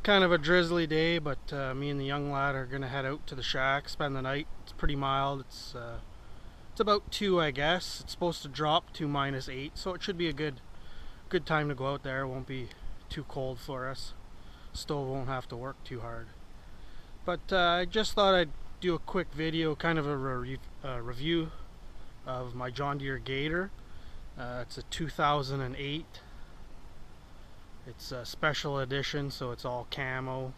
kind of a drizzly day, but me and the young lad are gonna head out to the shack, spend the night. It's pretty mild. It's about 2, I guess. It's supposed to drop to -8, so it should be a good time to go out there. It won't be too cold for us. Stove won't have to work too hard. But I just thought I'd do a quick video, kind of a review of my John Deere Gator. It's a 2008. It's a special edition, so it's all camo,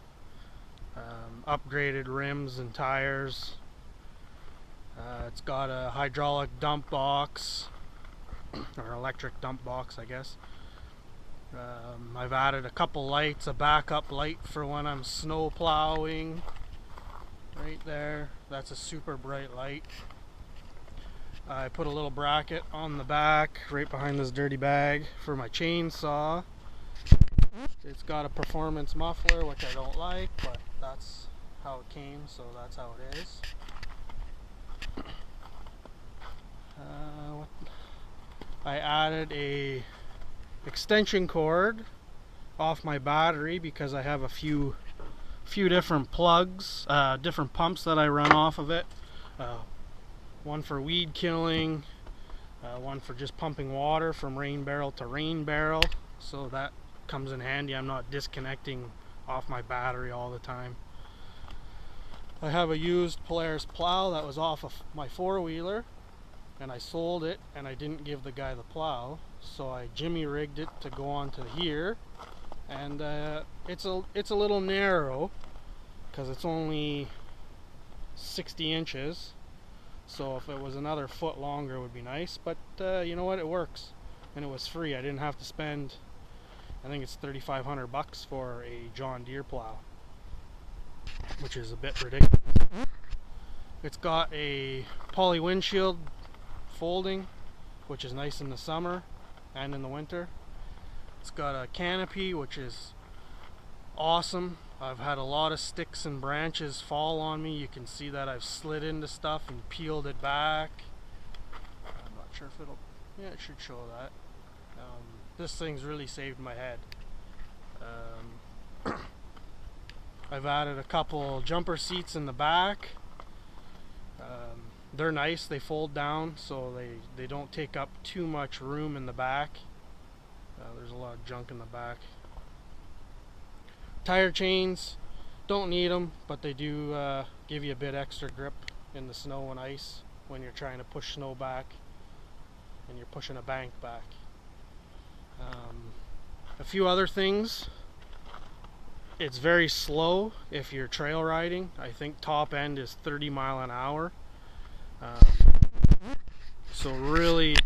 upgraded rims and tires. It's got a hydraulic dump box, or electric dump box, I guess. I've added a couple lights, a backup light for when I'm snow plowing. Right there, that's a super bright light. I put a little bracket on the back, right behind this dirty bag, for my chainsaw. It's got a performance muffler, which I don't like, but that's how it came, so that's how it is. I added a extension cord off my battery because I have a few different plugs, different pumps that I run off of it. One for weed killing, one for just pumping water from rain barrel to rain barrel, so that comes in handy. I'm not disconnecting off my battery all the time. I have a used Polaris plow that was off of my four-wheeler, and I sold it, and I didn't give the guy the plow, so I jimmy rigged it to go onto here. And it's a little narrow because it's only 60 inches, so if it was another foot longer it would be nice, but you know what, it works, and it was free. I didn't have to spend, I think it's $3,500 for a John Deere plow, which is a bit ridiculous. It's got a poly windshield folding, which is nice in the summer and in the winter. It's got a canopy, which is awesome. I've had a lot of sticks and branches fall on me. You can see that I've slid into stuff and peeled it back. I'm not sure if it'll, yeah, it should show that. This thing's really saved my head. I've added a couple jumper seats in the back. They're nice, they fold down, so they don't take up too much room in the back. There's a lot of junk in the back. Tire chains, don't need them, but they do give you a bit extra grip in the snow and ice when you're trying to push snow back and you're pushing a bank back. A few other things. It's very slow if you're trail riding. I think top end is 30 mile an hour. So really,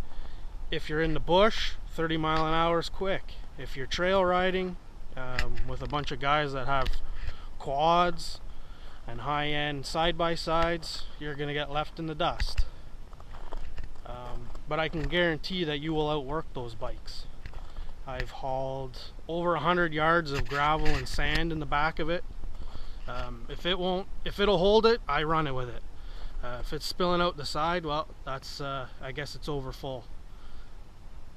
if you're in the bush, 30 mile an hour is quick. If you're trail riding with a bunch of guys that have quads and high-end side-by-sides, you're going to get left in the dust. But I can guarantee that you will outwork those bikes. I've hauled over 100 yards of gravel and sand in the back of it. If it'll hold it, I run it with it. If it's spilling out the side, well, that's I guess it's over full.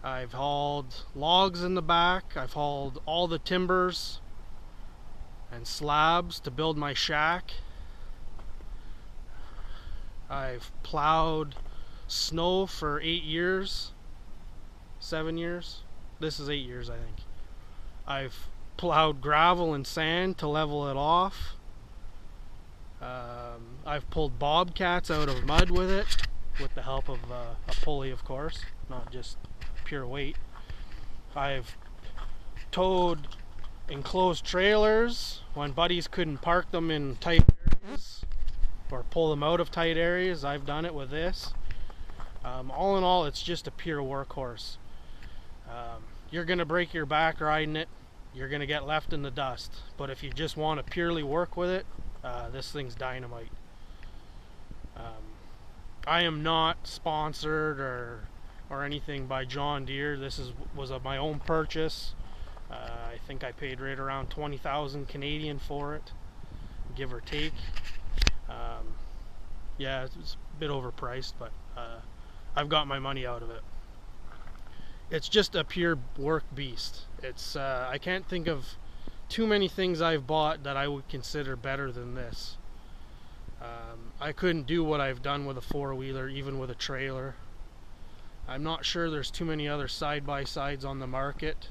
I've hauled logs in the back. I've hauled all the timbers and slabs to build my shack. I've plowed snow for 8 years, 7 years. This is 8 years, I think. I've plowed gravel and sand to level it off. I've pulled bobcats out of mud with it, with the help of a pulley, of course, not just pure weight. I've towed enclosed trailers when buddies couldn't park them in tight areas or pull them out of tight areas. I've done it with this. All in all, it's just a pure workhorse. You're gonna break your back riding it. You're gonna get left in the dust. But if you just want to purely work with it, this thing's dynamite. I am not sponsored or anything by John Deere. This was my own purchase. I think I paid right around 20,000 Canadian for it, give or take. Yeah, it's a bit overpriced, but I've got my money out of it. It's just a pure work beast. It's I can't think of too many things I've bought that I would consider better than this. I couldn't do what I've done with a four-wheeler, even with a trailer. I'm not sure there's too many other side-by-sides on the market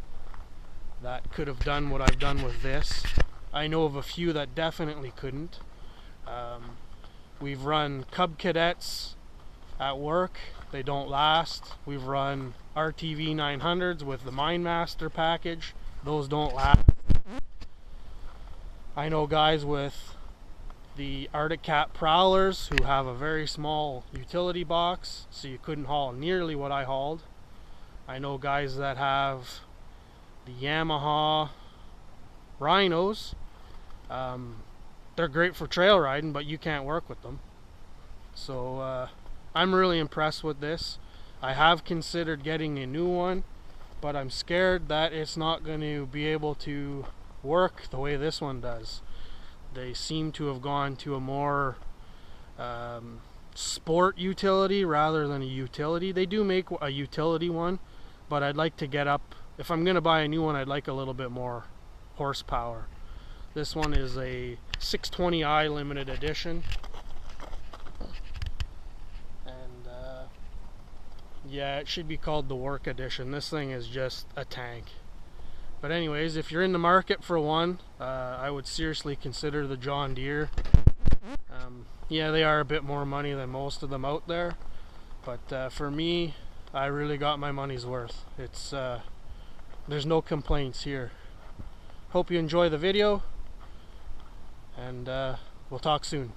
that could have done what I've done with this. I know of a few that definitely couldn't. We've run Cub Cadets at work. They don't last. We've run RTV 900s with the Mindmaster package. Those don't last. I know guys with the Arctic Cat Prowlers who have a very small utility box, so you couldn't haul nearly what I hauled. I know guys that have the Yamaha Rhinos. They're great for trail riding, but you can't work with them. So I'm really impressed with this. I have considered getting a new one, but I'm scared that it's not going to be able to work the way this one does. They seem to have gone to a more sport utility rather than a utility. They do make a utility one, but I'd like to get up, if I'm going to buy a new one, I'd like a little bit more horsepower. This one is a 620i limited edition. And yeah, it should be called the Work Edition. This thing is just a tank. But anyways, if you're in the market for one, I would seriously consider the John Deere. Yeah, they are a bit more money than most of them out there, but for me, I really got my money's worth. It's there's no complaints here. Hope you enjoy the video, and we'll talk soon.